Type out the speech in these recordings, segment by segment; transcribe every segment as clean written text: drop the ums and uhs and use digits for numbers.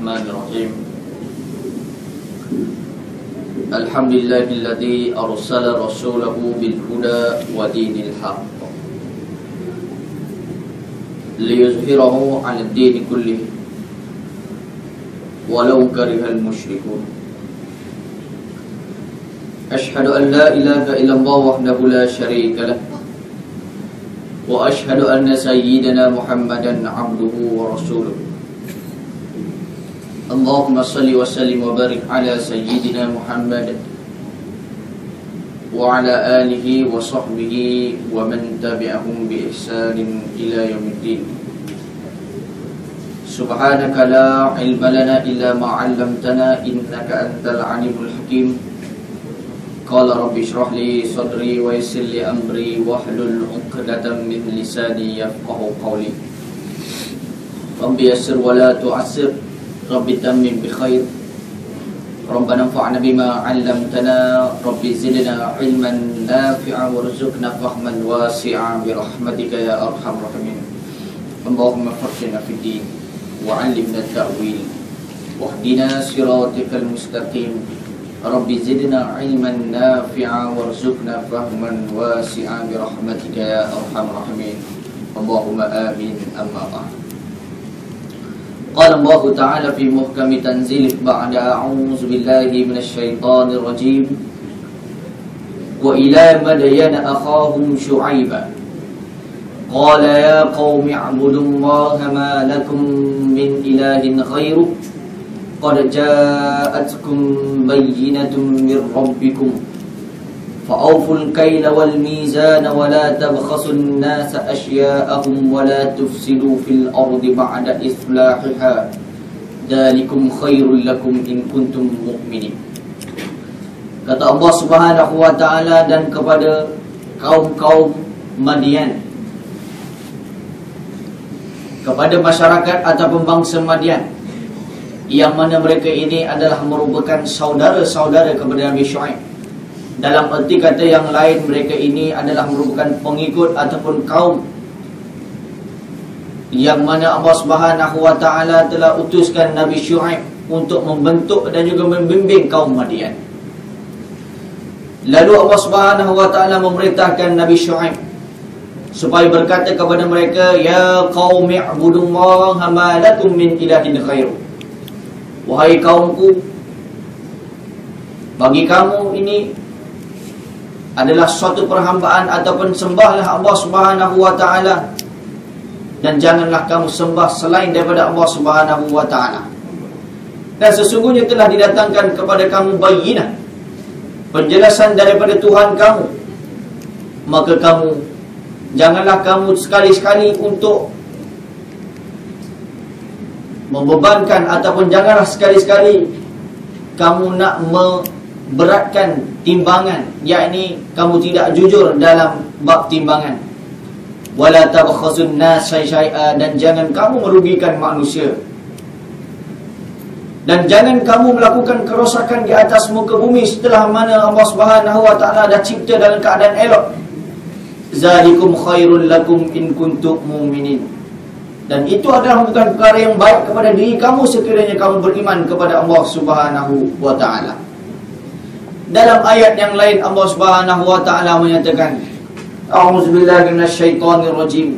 Bismillahirrahmanirrahim. Alhamdulillahilladzi arsala rasulahu bil huda wa dinil haqq liyuzhirahu 'ala ad-din kullih walau karihal musyrikun. Ashhadu an la ilaha illallah wahdahu la syarika lah wa ashhadu anna sayyidana Muhammadan 'abduhu wa rasuluh. Allahumma salli wa sallim wa barik ala sayyidina Muhammad wa ala alihi wa sahbihi wa man tabi'ahum bi ihsanin ila yaumiddin. Subhanaka la ilma lana illa ma 'allamtana innaka antal alimul hakim. Qala rabbi shrah li sadri wa yassir li amri wahlul 'uqdatam min lisani yafqahu qawli. Rabbi yassir wa la tu'assir, Rabbi tammim bi khair. Rabbana anfa'na bima 'allamtana, Rabbi zidna ilman nafi'a warzuqna fahman wasi'a bi rahmatika ya arhamar rahimin. Allahumma faqihna fid din wa 'allimna at-ta'wil wahdina siratal mustaqim. Rabbi zidna ilman nafi'a warzuqna fahman wasi'a bi rahmatika ya arhamar rahimin. Allahumma amin. Amma ba'd. Qala Allah Ta'ala fi muhkami tanzilih ba'da a'udzu billahi minasy syaithanir rajim. Wa ila madyana akhahum syu'aiba qala ya qaumi i'budullaha ma lakum min ilahin ghairuh qad ja'atkum bayyinatun mir rabbikum fa'awful kayla wal mizana wa la tabkhasun nasa asya'ahum wa la tufsidu fil ardi ba'da islahiha dzalikum khairul lakum in kuntum mu'minin. Kata Allah Subhanahu wa taala, dan kepada kaum-kaum Madian, kepada masyarakat ataupun bangsa Madian yang mana mereka ini adalah merupakan saudara-saudara kepada Nabi Syuaib. Dalam erti kata yang lain, mereka ini adalah merupakan pengikut ataupun kaum yang mana Allah Subhanahu wa taala telah utuskan Nabi Syuaib untuk membentuk dan juga membimbing kaum Madian. Lalu Allah Subhanahu wa taala memerintahkan Nabi Syuaib supaya berkata kepada mereka, ya qaumi i'budullaha ma lakum min ilahin ghairuh. Wahai kaumku, bagi kamu ini adalah suatu perhambaan ataupun sembahlah Allah Subhanahu wa taala, dan janganlah kamu sembah selain daripada Allah Subhanahu wa taala. Dan sesungguhnya telah didatangkan kepada kamu bayyinah, penjelasan daripada Tuhan kamu. Maka janganlah kamu sekali-sekali untuk membebankan ataupun janganlah sekali-sekali kamu nak beratkan timbangan, yakni kamu tidak jujur dalam bab timbangan. Wala tabkhasun nas syai'a, dan jangan kamu merugikan manusia, dan jangan kamu melakukan kerosakan di atas muka bumi setelah mana Allah Subhanahu wa taala dah cipta dalam keadaan elok. Zalikum khairul lakum in kuntum mu'minin. Dan itu adalah bukan perkara yang baik kepada diri kamu sekiranya kamu beriman kepada Allah Subhanahu wa taala. Dalam ayat yang lain Allah Subhanahu wa taala menyatakan, a'udzubillahi minasyaitonir rajim.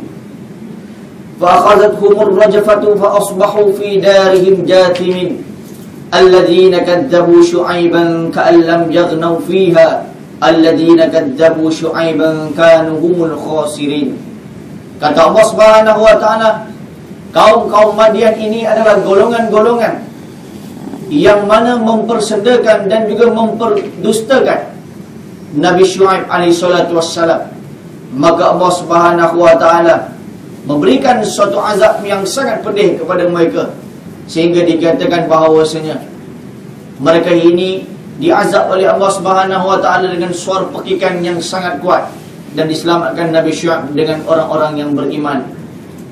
Fa akhadhathumur rajfatu fa asbahu fi darihim jathimin alladhina kadzdzabu syu'aiban ka'an lam yaghnaw fiha alladhina kadzdzabu syu'aiban kanu humul khasirin. Kata Allah Subhanahu wa taala, kaum-kaum Madian ini adalah golongan-golongan yang mana mempersedakan dan juga memperdustakan Nabi Syuaib alaihissalatu wassalam. Maka Allah Subhanahu wa taala memberikan suatu azab yang sangat pedih kepada mereka, sehingga dikatakan bahawasanya mereka ini diazab oleh Allah Subhanahu wa taala dengan suara pekikan yang sangat kuat, dan diselamatkan Nabi Syuaib dengan orang-orang yang beriman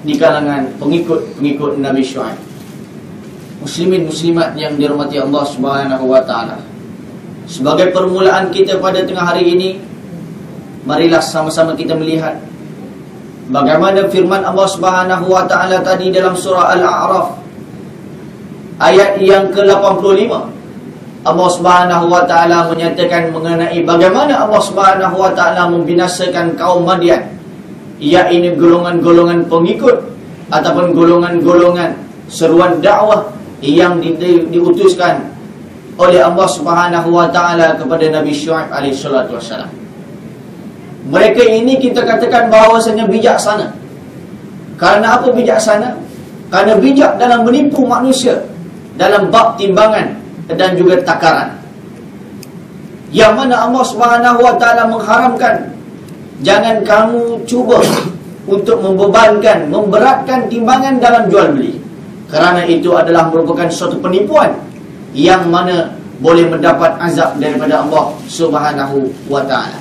di kalangan pengikut-pengikut Nabi Syuaib. Muslimin muslimat yang dirahmati Allah Subhanahu wa taala, sebagai permulaan kita pada tengah hari ini, marilah sama-sama kita melihat bagaimana firman Allah Subhanahu wa taala tadi dalam surah Al-A'raf, ayat yang ke-85, Allah Subhanahu wa taala menyatakan mengenai bagaimana Allah Subhanahu wa taala membinasakan kaum Madian, iaitu golongan-golongan pengikut ataupun golongan-golongan seruan dakwah yang diutuskan oleh Allah Subhanahu wa taala kepada Nabi Syuaib alaihi salatu wasalam. Mereka ini kita katakan bahawasanya bijaksana. Karena apa bijaksana? Karena bijak dalam menipu manusia dalam bab timbangan dan juga takaran. Yang mana Allah Subhanahu wa taala mengharamkan jangan kamu cuba untuk membebankan, memberatkan timbangan dalam jual beli. Kerana itu adalah merupakan suatu penipuan yang mana boleh mendapat azab daripada Allah Subhanahu wa taala.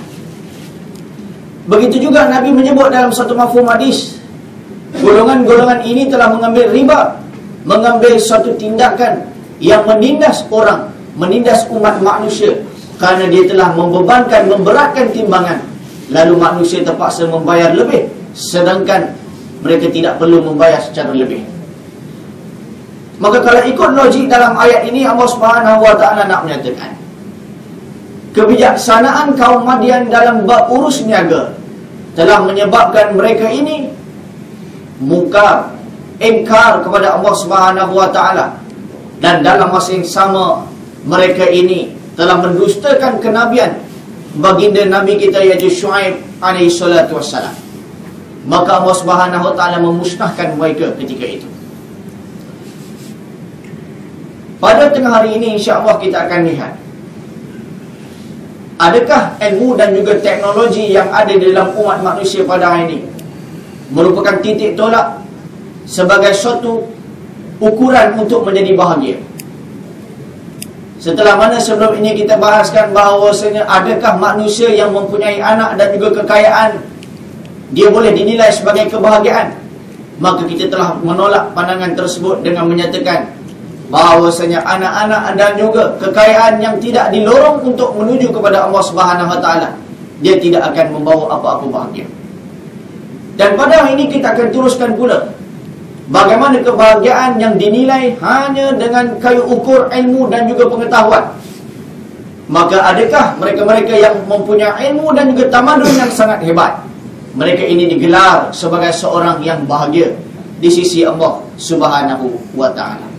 Begitu juga Nabi menyebut dalam satu mafhum hadis, golongan-golongan ini telah mengambil riba, mengambil suatu tindakan yang menindas orang, menindas umat manusia, kerana dia telah membebankan, memberatkan timbangan, lalu manusia terpaksa membayar lebih, sedangkan mereka tidak perlu membayar secara lebih. Maka kalau ikut logik dalam ayat ini, Allah Subhanahu wa taala nak menyatakan kebijaksanaan kaum Madian dalam bab urus niaga telah menyebabkan mereka ini mungkar, ingkar kepada Allah Subhanahu wa taala, dan dalam masa yang sama mereka ini telah mendustakan kenabian baginda Nabi kita iaitu Syuaib alaihi salatu wassalam. Maka Allah Subhanahu wa taala memusnahkan mereka ketika itu. Pada tengah hari ini insya-Allah kita akan lihat, adakah ilmu dan juga teknologi yang ada di dalam umat manusia pada hari ini merupakan titik tolak sebagai suatu ukuran untuk menjadi bahagia. Setelah mana sebelum ini kita bahaskan bahawasanya adakah manusia yang mempunyai anak dan juga kekayaan dia boleh dinilai sebagai kebahagiaan, maka kita telah menolak pandangan tersebut dengan menyatakan bahawasanya anak-anak dan juga kekayaan yang tidak dilorong untuk menuju kepada Allah Subhanahu wa taala, dia tidak akan membawa apa-apa bahagia. Dan pada hari ini kita akan teruskan pula bagaimana kebahagiaan yang dinilai hanya dengan kayu ukur ilmu dan juga pengetahuan. Maka adakah mereka-mereka yang mempunyai ilmu dan juga tamadun yang sangat hebat, mereka ini digelar sebagai seorang yang bahagia di sisi Allah Subhanahu wa taala?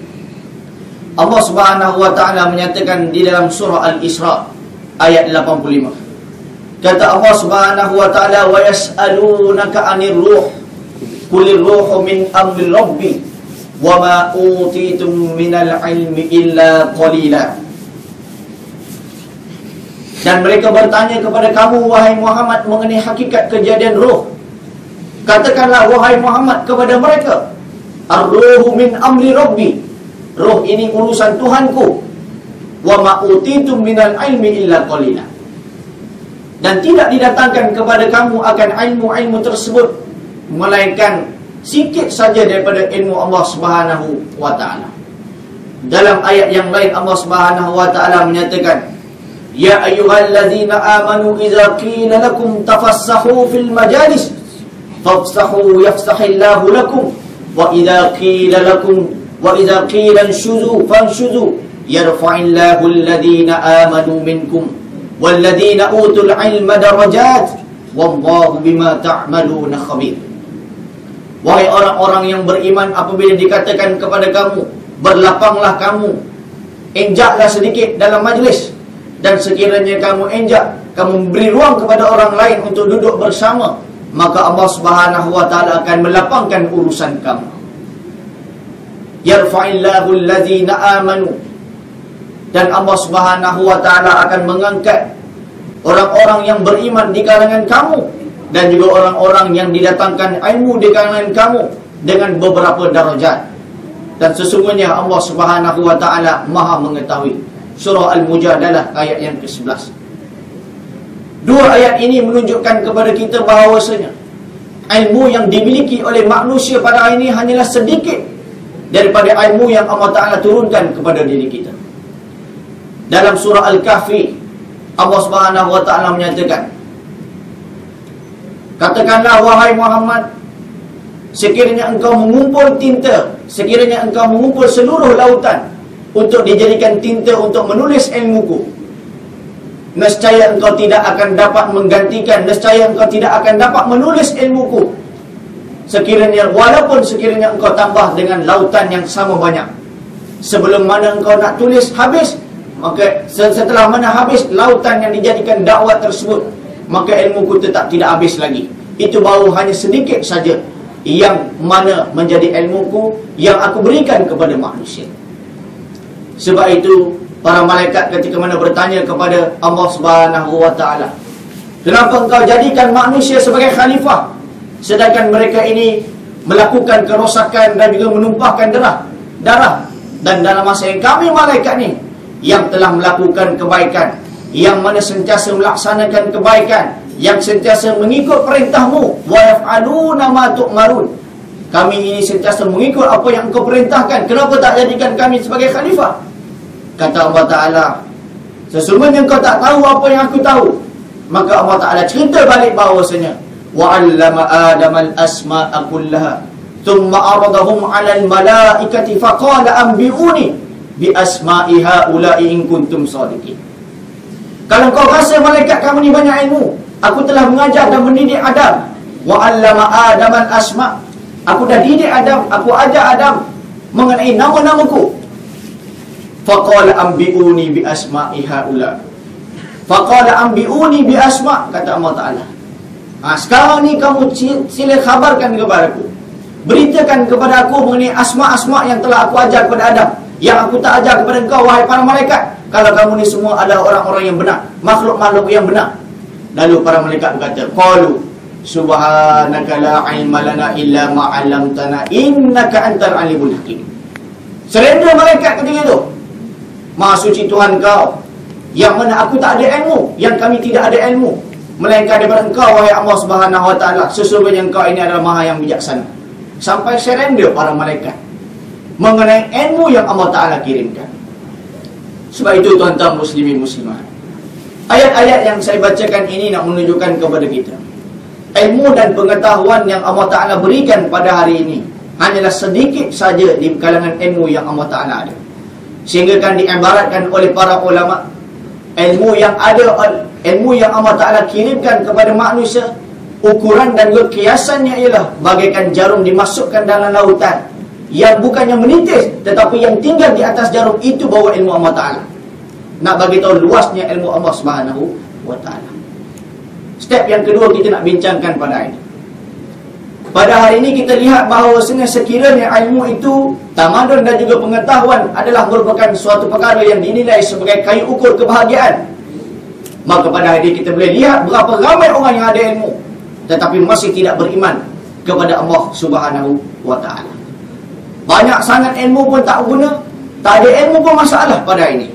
Allah Subhanahu wa taala menyatakan di dalam surah Al-Isra ayat 85. Kata Allah Subhanahu wa taala, "Wa yas'alunaka 'anir ruh, qulir ruhu min amri rabbi, wa ma utitum minal ilmi illa qalila." Dan mereka bertanya kepada kamu wahai Muhammad mengenai hakikat kejadian ruh. Katakanlah wahai Muhammad kepada mereka, "Ar-ruhu min amri rabbi." Roh ini urusan Tuhanku. Wa ma utitum minal ilmi illa qalila. Dan tidak didatangkan kepada kamu akan ilmu-ilmu tersebut melainkan sikit saja daripada ilmu Allah Subhanahu wa taala. Dalam ayat yang lain Allah Subhanahu wa taala menyatakan, "Ya ayyuhalladzina amanu idza qila lakum tafassahu fil majalis fafsahu yafsahillahu lakum wa idza qila lakum wa idza qila anshuzu fanshuzu yarfa'illahu alladhina amanu minkum walladhina utul ilma darajat wallahu bima ta'maluna khabir." Wahai orang-orang yang beriman, apabila dikatakan kepada kamu, berlapanglah kamu, injaklah sedikit dalam majlis, dan sekiranya kamu injak, kamu memberi ruang kepada orang lain untuk duduk bersama, maka Allah Subhanahu wa taala akan melapangkan urusan kamu. Yarfa'illahu allazina amanu, dan Allah Subhanahu wa taala akan mengangkat orang-orang yang beriman di kalangan kamu, dan juga orang-orang yang didatangkan ilmu di kalangan kamu dengan beberapa darajat. Dan sesungguhnya Allah Subhanahu wa taala Maha mengetahui. Surah Al-Mujadalah ayat yang ke-11. Dua ayat ini menunjukkan kepada kita bahawasanya ilmu yang dimiliki oleh manusia pada hari ini hanyalah sedikit daripada ilmu yang Allah Ta'ala turunkan kepada diri kita. Dalam surah Al-Kahfi, Allah Subhanahu wa taala menyatakan, katakanlah wahai Muhammad, sekiranya engkau mengumpul tinta sekiranya engkau mengumpul seluruh lautan untuk dijadikan tinta untuk menulis ilmuku, nescaya engkau tidak akan dapat menggantikan, nescaya engkau tidak akan dapat menulis ilmuku. Walaupun sekiranya engkau tambah dengan lautan yang sama banyak. Sebelum mana engkau nak tulis habis, maka setelah mana habis lautan yang dijadikan dakwah tersebut, maka ilmuku tetap tidak habis lagi. Itu baru hanya sedikit saja yang mana menjadi ilmuku yang aku berikan kepada manusia. Sebab itu para malaikat ketika mana bertanya kepada Allah Subhanahu wa taala, kenapa engkau jadikan manusia sebagai khalifah sedangkan mereka ini melakukan kerosakan dan juga menumpahkan darah, dan dalam masa yang kami malaikat ni yang telah melakukan kebaikan, yang mana sentiasa melaksanakan kebaikan, yang sentiasa mengikut perintahmu, wa yaf'aluna ma tu'marun, kami ini sentiasa mengikut apa yang engkau perintahkan, kenapa tak jadikan kami sebagai khalifah? Kata Allah Ta'ala, sesungguhnya engkau tak tahu apa yang aku tahu. Maka Allah Ta'ala cerita balik bahawasanya, وَعَلَّمَ آدَمَ الْأَسْمَاءَ كُلَّهَا ثُمَّ أَعْرَضَهُمْ عَلَى الْمَلَائِكَةِ فَقَالَ أَنْبِئُونِي بِأَسْمَاءِ هَؤُلَاءِ إِن كُنتُمْ صَادِقِينَ. Kalau kau rasa malaikat kamu ni banyak ilmu, aku telah mengajar dan mendidik Adam. وَعَلَّمَ آدَمَ الْأَسْمَاءَ, aku dah didik Adam, aku ajar Adam mengenai nama-namaku. Faqala anbi'uni bi asma'i haula. Faqala anbi'uni bi asma', kata Allah Ta'ala. Sekarang ni kamu sila khabarkan kepada aku, beritakan kepada aku mengenai asma'-asma' yang telah aku ajar kepada Adam, yang aku tak ajar kepada engkau wahai para malaikat. Kalau kamu ni semua adalah orang-orang yang benar, makhluk-makhluk yang benar. Lalu para malaikat berkata, qalu subhanaka la ilma lana illa ma 'allamtana innaka antal alimul hakim. Surrender malaikat ketika itu, Maha suci Tuhan kau, yang mana aku tak ada ilmu, yang kami tidak ada ilmu, melainkan daripada engkau wahai Allah Subhanahu wa taala. Sesungguhnya engkau ini adalah Maha yang bijaksana. Sampai surrender para malaikat mengenai ilmu yang Allah Ta'ala kirimkan. Sebab itu tuan-tuan muslimin muslimat, ayat-ayat yang saya bacakan ini nak menunjukkan kepada kita, ilmu dan pengetahuan yang Allah Ta'ala berikan pada hari ini hanyalah sedikit saja di kalangan ilmu yang Allah Ta'ala ada. Sehingga kan diibaratkan oleh para ulama, ilmu yang Allah Ta'ala kirimkan kepada manusia, ukuran dan kiasannya ialah bagaikan jarum dimasukkan dalam lautan, yang bukannya menitis tetapi yang tinggal di atas jarum itu bawa ilmu Allah Ta'ala. Nak bagi tahu luasnya ilmu Allah Subhanahu wa Ta'ala. Step yang kedua kita nak bincangkan pada ini. Pada hari ini kita lihat bahawa sekiranya ilmu itu, tamadun dan juga pengetahuan adalah merupakan suatu perkara yang dinilai sebagai kayu ukur kebahagiaan, maka pada hari ini kita boleh lihat berapa ramai orang yang ada ilmu tetapi masih tidak beriman kepada Allah Subhanahu wa Ta'ala. Banyak sangat ilmu pun tak guna, tak ada ilmu pun masalah pada hari ini.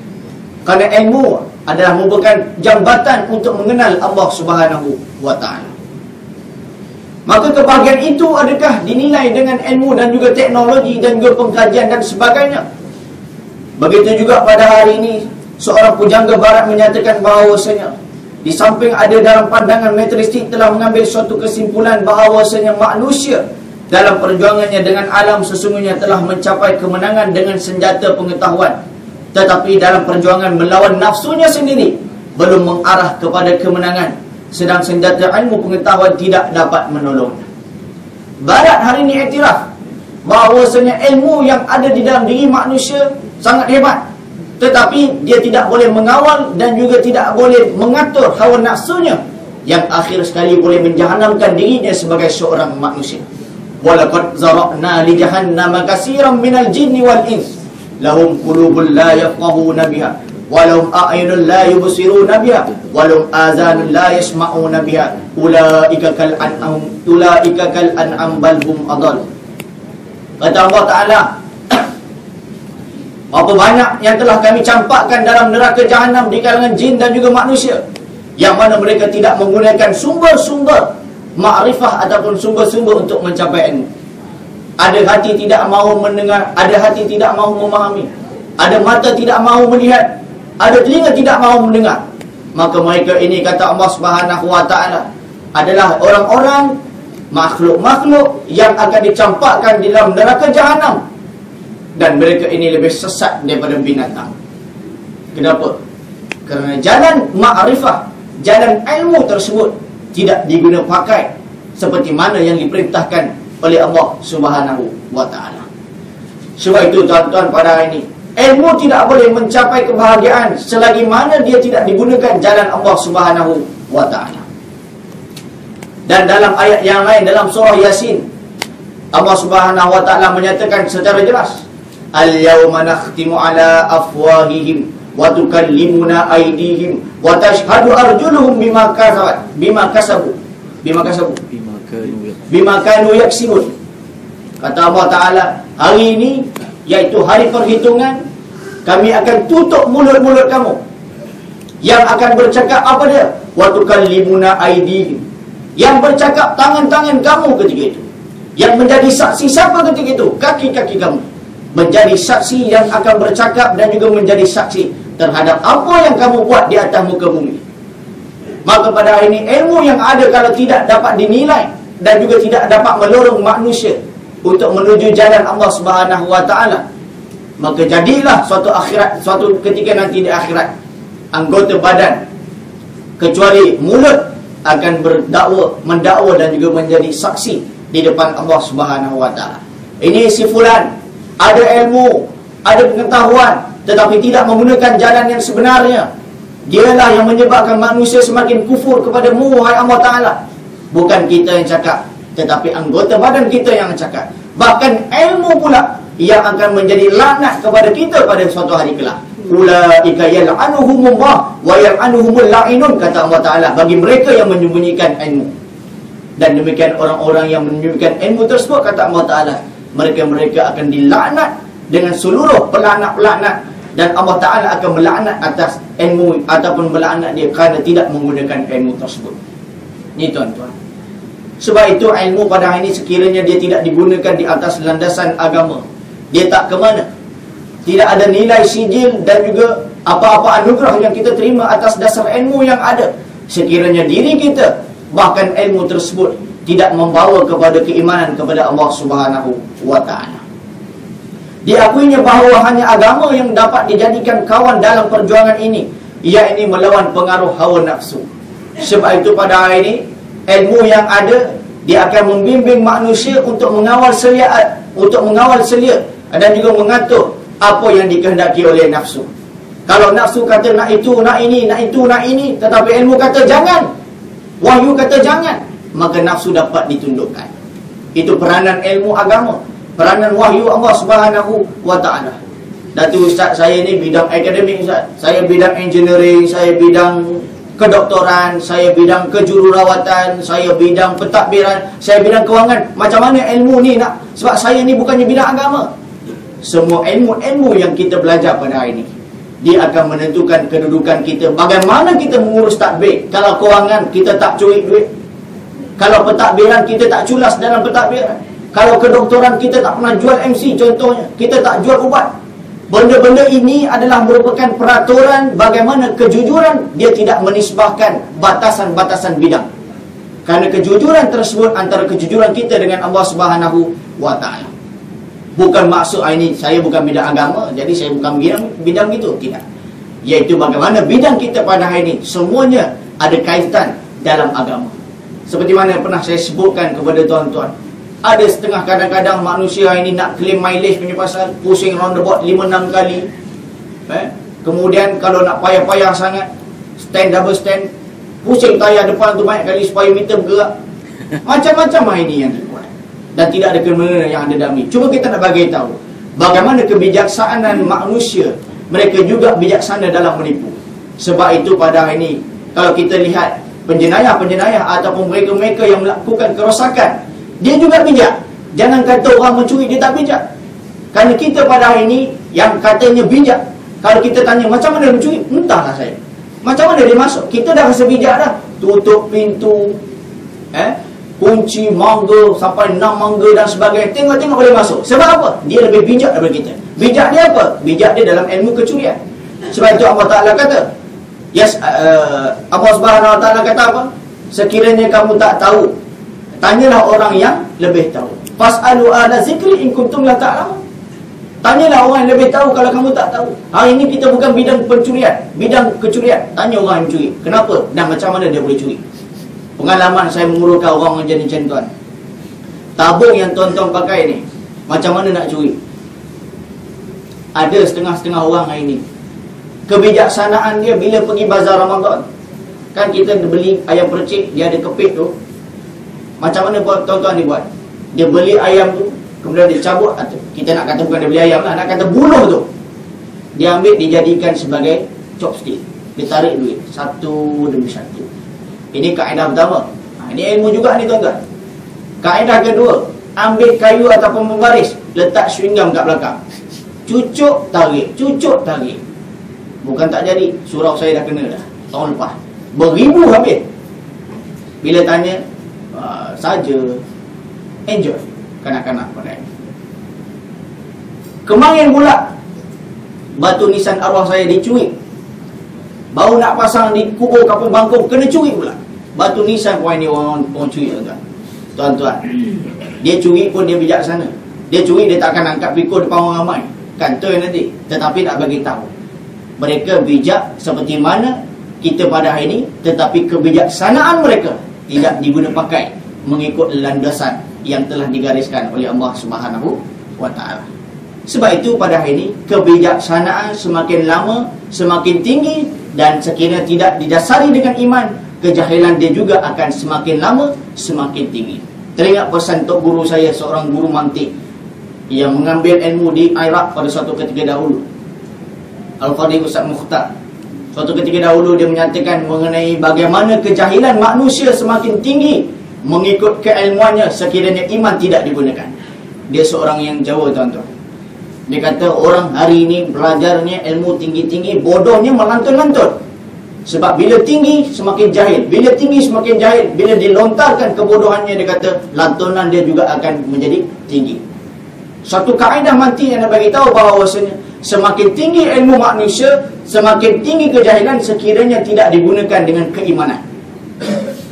Kerana ilmu adalah merupakan jambatan untuk mengenal Allah Subhanahu wa Ta'ala. Maka kebahagiaan itu adakah dinilai dengan ilmu dan juga teknologi dan juga pengkajian dan sebagainya? Begitu juga pada hari ini, seorang pujangga barat menyatakan bahawasanya di samping ada dalam pandangan metristik telah mengambil suatu kesimpulan bahawasanya manusia dalam perjuangannya dengan alam sesungguhnya telah mencapai kemenangan dengan senjata pengetahuan, tetapi dalam perjuangan melawan nafsunya sendiri belum mengarah kepada kemenangan, sedang senjata ilmu pengetahuan tidak dapat menolong. Barat hari ini iktiraf bahawasanya ilmu yang ada di dalam diri manusia sangat hebat, tetapi dia tidak boleh mengawal dan juga tidak boleh mengatur hawa nafsunya, yang akhir sekali boleh menjahanamkan dirinya sebagai seorang manusia. Walaqad zara'na li jahannama katsiran minal jinni wal ins lahum qulubun la yafqahuna biha walahum a'yunun la yubsiruna biha walahum azanun la yasma'una biha ulaika kal an'am bal hum adall. Kata Allah Ta'ala, berapa banyak yang telah kami campakkan dalam neraka jahanam di kalangan jin dan juga manusia, yang mana mereka tidak menggunakan sumber-sumber makrifah ataupun sumber-sumber untuk mencapai ilmu. Ada hati tidak mahu mendengar, ada hati tidak mahu memahami, ada mata tidak mahu melihat, ada telinga tidak mahu mendengar. Maka mereka ini, kata Allah Subhanahu wa Ta'ala, adalah orang-orang makhluk-makhluk yang akan dicampakkan di dalam neraka jahanam Dan mereka ini lebih sesat daripada binatang. Kenapa? Kerana jalan ma'rifah, jalan ilmu tersebut tidak diguna pakai seperti mana yang diperintahkan oleh Allah Subhanahu wa ta'ala. Sebab itu tuan-tuan pada hari ini, ilmu tidak boleh mencapai kebahagiaan selagi mana dia tidak digunakan jalan Allah Subhanahu wa ta'ala. Dan dalam ayat yang lain dalam surah Yasin, Allah Subhanahu wa ta'ala menyatakan secara jelas, al-yawma nakhtimu ala afwahihim wa tukallimuna aydihim wa tashhadu arjuluhum bima kasabu bima kanu yaksibun. Kata Allah Ta'ala, hari ini iaitu hari perhitungan, kami akan tutup mulut-mulut kamu. Yang akan bercakap apa dia? Wa tukallimuna aydihim, yang bercakap tangan-tangan kamu ketika itu. Yang menjadi saksi siapa ketika itu? Kaki-kaki kamu menjadi saksi yang akan bercakap dan juga menjadi saksi terhadap apa yang kamu buat di atas muka bumi. Maka pada hari ini ilmu yang ada kalau tidak dapat dinilai dan juga tidak dapat melorong manusia untuk menuju jalan Allah Subhanahu wa ta'ala, maka jadilah suatu ketika nanti di akhirat, anggota badan kecuali mulut akan mendakwa dan juga menjadi saksi di depan Allah Subhanahu wa ta'ala. Ini si fulan ada ilmu, ada pengetahuan, tetapi tidak menggunakan jalan yang sebenarnya. Dialah yang menyebabkan manusia semakin kufur kepada-Mu, wahai Allah Ta'ala. Bukan kita yang cakap, tetapi anggota badan kita yang cakap. Bahkan ilmu pula yang akan menjadi laknat kepada kita pada suatu hari kelak. Ulaika yal'anuhumullah wa yal'anuhumul la'inun, kata Allah Ta'ala, bagi mereka yang menyembunyikan ilmu. Dan demikian orang-orang yang menyembunyikan ilmu tersebut, kata Allah Ta'ala, mereka akan dilaknat dengan seluruh pelaknat-pelaknat. Dan Allah Ta'ala akan melaknat atas ilmu ataupun melaknat dia kerana tidak menggunakan ilmu tersebut. Ini tuan-tuan. Sebab itu ilmu pada hari ini sekiranya dia tidak digunakan di atas landasan agama, dia tak ke mana. Tidak ada nilai sijil dan juga apa-apa anugerah yang kita terima atas dasar ilmu yang ada. Sekiranya diri kita, bahkan ilmu tersebut tidak membawa kepada keimanan kepada Allah Subhanahu wa ta'ala. Diakuinya bahawa hanya agama yang dapat dijadikan kawan dalam perjuangan ini, iaitu melawan pengaruh hawa nafsu. Sebab itu pada hari ini, ilmu yang ada, dia akan membimbing manusia untuk mengawal selia dan juga mengatur apa yang dikehendaki oleh nafsu. Kalau nafsu kata nak itu, nak ini, nak itu, nak ini, tetapi ilmu kata jangan, wahyu kata jangan, maka nafsu dapat ditundukkan. Itu peranan ilmu agama, peranan wahyu Allah Subhanahu wa ta'ala. Datuk Ustaz, saya ni bidang akademik Ustaz, saya bidang engineering, saya bidang kedoktoran, saya bidang kejururawatan, saya bidang pentadbiran, saya bidang kewangan. Macam mana ilmu ni nak? Sebab saya ni bukannya bidang agama. Semua ilmu-ilmu yang kita belajar pada hari ini, dia akan menentukan kedudukan kita. Bagaimana kita mengurus tadbir. Kalau kewangan, kita tak curi duit. Kalau pentadbiran, kita tak culas dalam pentadbiran. Kalau kedoktoran, kita tak pernah jual MC contohnya, kita tak jual ubat. Benda-benda ini adalah merupakan peraturan bagaimana kejujuran dia tidak menisbahkan batasan-batasan bidang. Kerana kejujuran tersebut antara kejujuran kita dengan Allah Subhanahu wa ta'ala. Bukan maksud ini saya bukan bidang agama, jadi saya bukan bidang itu. Tidak. Iaitu bagaimana bidang kita pada hari ini semuanya ada kaitan dalam agama. Seperti mana pernah saya sebutkan kepada tuan-tuan, ada setengah kadang-kadang manusia ini nak claim mileage punya pasal, pusing roundabout 5-6 kali. Kemudian kalau nak payah-payah sangat, double stand, pusing tayar depan tu banyak kali supaya meter bergerak. Macam-macam ini yang dibuat. Dan tidak ada kemana yang ada dalam ini. Cuma kita nak bagi tahu bagaimana kebijaksanaan manusia. Mereka juga bijaksana dalam menipu. Sebab itu pada hari ini, kalau kita lihat penjenayah-penjenayah ataupun mereka-mereka yang melakukan kerosakan, dia juga bijak. Jangan kata orang mencuri dia tak bijak. Kerana kita pada hari ini yang katanya bijak, kalau kita tanya macam mana mencuri, entahlah saya. Macam mana dia masuk? Kita dah rasa bijak dah. Tutup pintu, kunci mangga sampai 6 mangga dan sebagainya. Tengok-tengok boleh masuk. Sebab apa? Dia lebih bijak daripada kita. Bijak dia apa? Bijak dia dalam ilmu kecurian. Sebab itu Allah Ta'ala kata, Allah Subhanahu wa ta'ala kata apa? Sekiranya kamu tak tahu, tanyalah orang yang lebih tahu. Fas'alu ahla zikri in kuntum la ta'lamun. Tanyalah orang yang lebih tahu kalau kamu tak tahu. Hari ini kita bukan bidang pencurian, bidang kecurian. Tanya orang yang mencuri. Kenapa? Dan macam mana dia boleh curi? Pengalaman saya mengurutkan orang menjadi macam tuan. Tabung yang tuan-tuan pakai ni, macam mana nak curi? Ada setengah-setengah orang hari ini, kebijaksanaan dia bila pergi bazar Ramadan. Kan kita beli ayam percik, dia ada kepit tu. Macam mana tuan-tuan ni buat? Dia beli ayam tu, kemudian dia cabut. Kita nak kata bukan dia beli ayam lah, nak kata buluh tu dia ambil, dijadikan sebagai chopstick. Dia tarik duit satu demi satu. Ini kaedah pertama. Ini ilmu juga ni tuan-tuan. Kaedah kedua, ambil kayu ataupun membaris, letak swinggam kat belakang, cucuk tarik, cucuk tarik. Bukan tak jadi. Surau saya dah kena dah tahun lepas, beribu habis. Bila tanya, saja enjoy. Kanak-kanak pandai. Kemangin pula, batu nisan arwah saya dicuri. Baru nak pasang di kubur Kampung Bangkong, kena curi pula. Batu nisan pun ini orang curi tuan-tuan. Dia curi pun dia bijaksana. Dia curi, dia tak akan angkat pikul depan orang ramai. Kantoi nanti. Tetapi nak bagi tahu, mereka bijak seperti mana kita pada hari ini, tetapi kebijaksanaan mereka tidak diguna pakai mengikut landasan yang telah digariskan oleh Allah Subhanahu wa ta'ala. Sebab itu pada hari ini, kebijaksanaan semakin lama semakin tinggi, dan sekiranya tidak didasari dengan iman, kejahilan dia juga akan semakin lama semakin tinggi. Teringat pesan tok guru saya, seorang guru mantik yang mengambil ilmu di Iraq pada suatu ketika dahulu, Al-Fadhil Ustaz Mukhtar. Suatu ketika dahulu dia menyatakan mengenai bagaimana kejahilan manusia semakin tinggi mengikut keilmuannya sekiranya iman tidak digunakan. Dia seorang yang Jawa tuan-tuan. Dia kata orang hari ini belajarnya ilmu tinggi-tinggi, bodohnya melantun-lantun. Sebab bila tinggi semakin jahil, bila tinggi semakin jahil. Bila dilontarkan kebodohannya, dia kata lantunan dia juga akan menjadi tinggi. Satu kaedah mantik yang nak bagi tahu bahawasanya semakin tinggi ilmu manusia, semakin tinggi kejahilan sekiranya tidak digunakan dengan keimanan.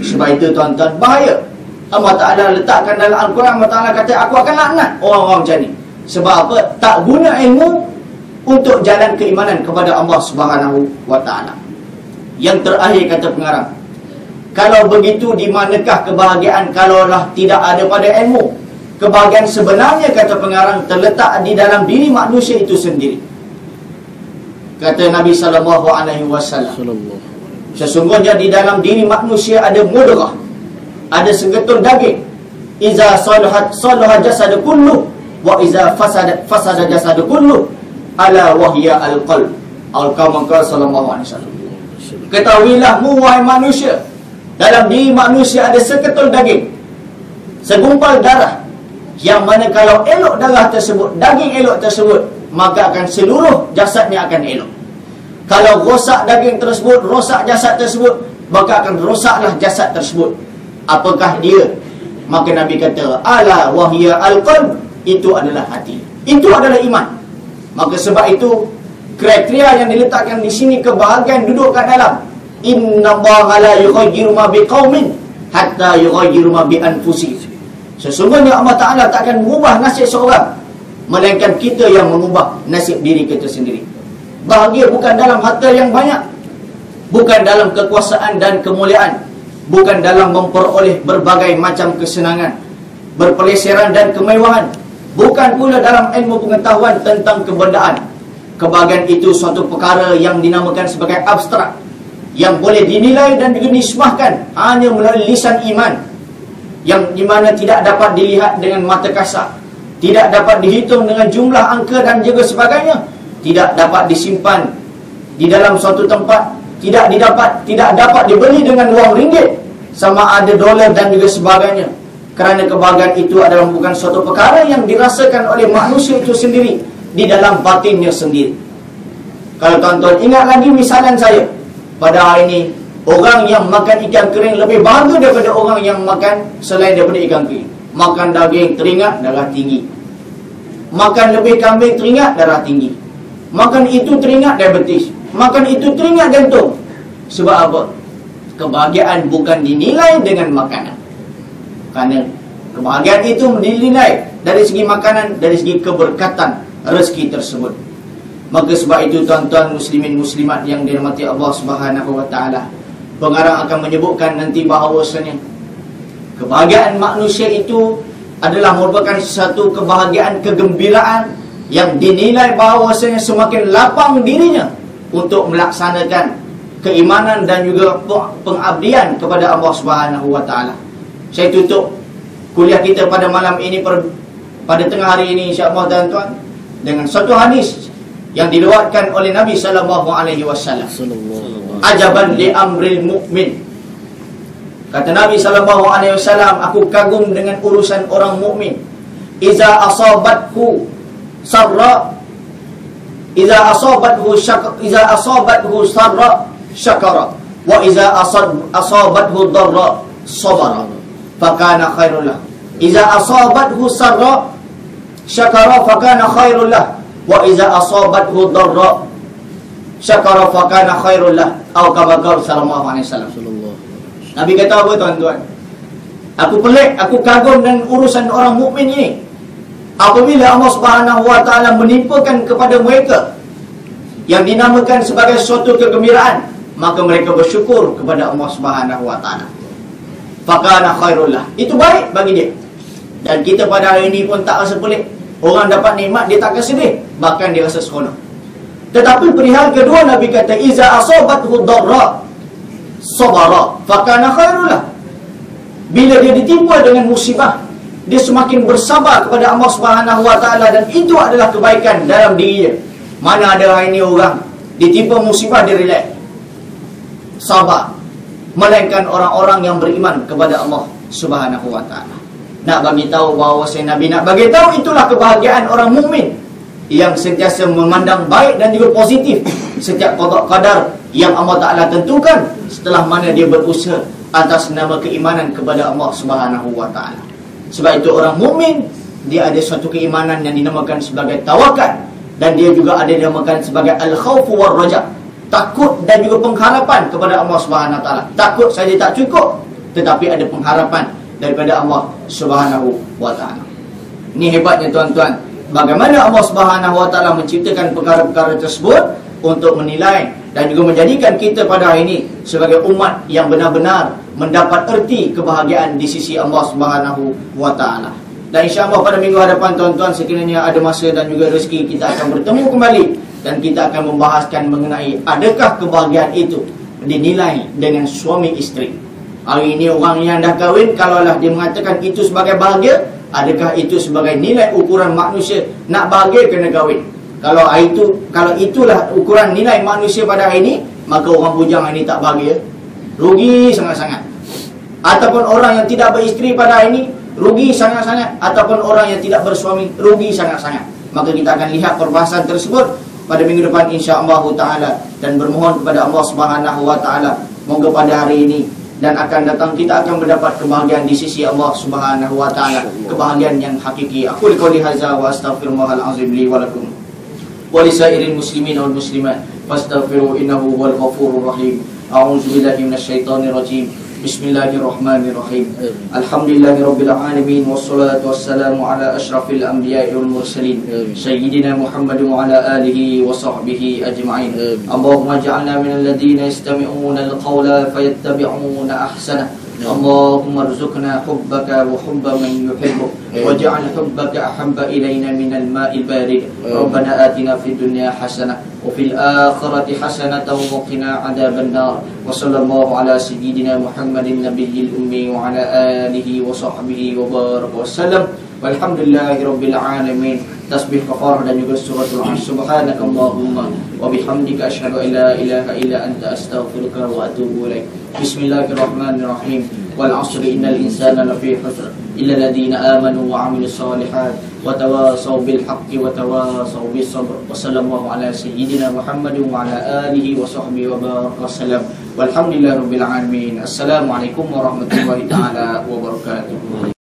Sebab itu tuan-tuan, bahaya. Allah Ta'ala letakkan dalam Al-Quran, Allah Ta'ala kata, aku akan laknat orang-orang macam ni. Sebab apa? Tak guna ilmu untuk jalan keimanan kepada Allah Subhanahu wa ta'ala. Yang terakhir kata pengarang, kalau begitu di manakah kebahagiaan kalaulah tidak ada pada ilmu? Kebahagiaan sebenarnya, kata pengarang, terletak di dalam diri manusia itu sendiri. Kata Nabi SAW, sesungguhnya di dalam diri manusia ada mudghah, ada segetul daging. Iza salahat jasadu kullu, wa iza fasada jasadu kullu, ala wahya al-qalb. Al-Qamangkal sallallahu alaihi wasallam. Ketahuilah wahai manusia, dalam diri manusia ada seketul daging, segumpal darah, yang mana kalau elok darah tersebut, daging elok tersebut, maka akan seluruh jasadnya akan elok. Kalau rosak daging tersebut, rosak jasad tersebut, maka akan rosaklah jasad tersebut. Apakah dia? Maka Nabi kata, ala wahya al-qalb, itu adalah hati, itu adalah iman. Maka sebab itu kriteria yang diletakkan di sini, kebahagiaan duduk kat dalam innallaha la yughayyiru ma biqaumin hatta yughayyiru ma bi anfusihim. Sesungguhnya Allah Ta'ala tak akan mengubah nasib seorang, melainkan kita yang mengubah nasib diri kita sendiri. Bahagia bukan dalam harta yang banyak, bukan dalam kekuasaan dan kemuliaan, bukan dalam memperoleh berbagai macam kesenangan, berpeleseran dan kemewahan, bukan pula dalam ilmu pengetahuan tentang kebendaan. Kebahagiaan itu suatu perkara yang dinamakan sebagai abstrak, yang boleh dinilai dan dinisbahkan hanya melalui lisan iman, yang dimana tidak dapat dilihat dengan mata kasar, tidak dapat dihitung dengan jumlah angka dan juga sebagainya, tidak dapat disimpan di dalam suatu tempat, tidak dapat dibeli dengan wang ringgit, sama ada dolar dan juga sebagainya. Kerana kebahagiaan itu adalah bukan suatu perkara yang dirasakan oleh manusia itu sendiri di dalam batinnya sendiri. Kalau tuan-tuan ingat lagi misalan saya pada hari ini, orang yang makan ikan kering lebih bahagia daripada orang yang makan selain daripada ikan kering. Makan daging teringat, darah tinggi. Makan lebih kambing teringat, darah tinggi. Makan itu teringat, diabetes. Makan itu teringat, jantung. Sebab apa? Kebahagiaan bukan dinilai dengan makanan. Kerana kebahagiaan itu dinilai dari segi makanan, dari segi keberkatan rezeki tersebut. Maka sebab itu tuan-tuan muslimin muslimat yang dirahmati Allah Subhanahu wa taala, pengarang akan menyebutkan nanti bahawasanya kebahagiaan manusia itu adalah merupakan satu kebahagiaan, kegembiraan yang dinilai bahawasanya semakin lapang dirinya untuk melaksanakan keimanan dan juga pengabdian kepada Allah Subhanahu wa taala. Saya tutup kuliah kita pada malam ini, pada tengah hari ini insya-Allah tuan-tuan, dengan satu hadis yang diriwayatkan oleh Nabi sallallahu alaihi wasallam. Ajaban li amril mukmin. Kata Nabi sallallahu alaihi wasallam, aku kagum dengan urusan orang mukmin. Iza asabathu sarra, iza asabathu sarra syakara, wa iza asabathu darra sabara, fakana khairul lah. Iza asabathu sarra syakara fakana khairul lah, wa iza asabathu darra syakara fakana khairul lah, atau kama qala sallallahu alaihi wasallam. Nabi kata apa tuan-tuan? Aku pelik, aku kagum dengan urusan orang mukmin ini. Apabila Allah Subhanahu wa taala menimpakan kepada mereka yang dinamakan sebagai suatu kegembiraan, maka mereka bersyukur kepada Allah Subhanahu wa taala. Fakana khairul lah. Itu baik bagi dia. Dan kita pada hari ini pun tak rasa pelik. Orang dapat nikmat dia tak rasa sedih, bahkan dia rasa seronok. Tetapi perihal kedua, Nabi kata iza asabathu darra sabara fakana khairul lah. Bila dia ditimpa dengan musibah, dia semakin bersabar kepada Allah Subhanahu wa taala, dan itu adalah kebaikan dalam dirinya. Mana ada hari ini orang ditimpa musibah dia relax, sabar, melainkan orang-orang yang beriman kepada Allah Subhanahu wa taala. Nak bagi tahu bahawa Nabi nak bagi tahu itulah kebahagiaan orang mukmin yang sentiasa memandang baik dan juga positif setiap qadar yang Allah Taala tentukan, setelah mana dia berusaha atas nama keimanan kepada Allah Subhanahu wa taala. Sebab itu orang mukmin dia ada suatu keimanan yang dinamakan sebagai tawakal, dan dia juga ada dinamakan sebagai al-khauf war raja, takut dan juga pengharapan kepada Allah Subhanahu wa taala. Takut saja tak cukup, tetapi ada pengharapan daripada Allah Subhanahu wa taala. Ini hebatnya tuan-tuan, bagaimana Allah Subhanahu wa taala menciptakan perkara-perkara tersebut untuk menilai dan juga menjadikan kita pada hari ini sebagai umat yang benar-benar mendapat erti kebahagiaan di sisi Allah Subhanahu wa taala. Dan insya-Allah pada minggu hadapan tuan-tuan, sekiranya ada masa dan juga rezeki, kita akan bertemu kembali dan kita akan membahaskan mengenai adakah kebahagiaan itu dinilai dengan suami isteri. Hari ini orang yang dah kahwin, kalaulah dia mengatakan itu sebagai bahagia, adakah itu sebagai nilai ukuran manusia nak bahagia kena kahwin? Kalau itulah ukuran nilai manusia pada hari ini, maka orang bujang ini tak bahagia, rugi sangat-sangat. Ataupun orang yang tidak beristeri pada hari ini, rugi sangat-sangat. Ataupun orang yang tidak bersuami, rugi sangat-sangat. Maka kita akan lihat perbahasan tersebut pada minggu depan insya-Allah taala, dan bermohon kepada Allah Subhanahu wa taala moga pada hari ini dan akan datang kita akan mendapat kebahagiaan di sisi Allah Subhanahu wa taala, kebahagiaan yang hakiki. Aku qouli hadza wa astaghfirullahal azim li wa lakum wa lisairil muslimin wal muslimat fastaghfiru innahu huwal ghafurur rahim. A'udzu billahi minasyaitonir rajim. Bismillahirrahmanirrahim. Alhamdulillahirabbil alamin wassalatu wassalamu ala asyrafil anbiya'i wal mursalin sayyidina Muhammadin wa ala alihi wa sahbihi ajma'in. Allahumma ij'alna minal ladzina yastami'una al-qawla fayattabi'una ahsana. Allahumma arzuqna hubbaka wa hubba man yuhibbuk waj'al hubbaka ahabba ilayna minal ma'il barid. Rabbana atina fid dunya hasanah wa fil akhirati hasanatan wa qina adzaban nar. Wa sallallahu ala sayyidina Muhammadin nabiyil ummi wa ala alihi wa sahbihi wa baraka wasallam. Walhamdulillahi rabbil alamin. Tasbih kafarah dan juga suratul Asy. Subhanakallahumma wa bihamdika asyhadu an la ilaha illa anta astaghfiruka wa atubu ilaik. Bismillahirrahmanirrahim. Wal 'asri innal insana lafi khusr illa alladziina aamanu wa 'amilus shalihaat wa tawaasaw bil haqqi wa tawaasaw bis sabr. Wa sallallahu ala sayyidina Muhammadin wa ala alihi wa sahbihi wa baraka wasallam. Walhamdulillahirabbil alamin. Assalamualaikum warahmatullahi taala wabarakatuh.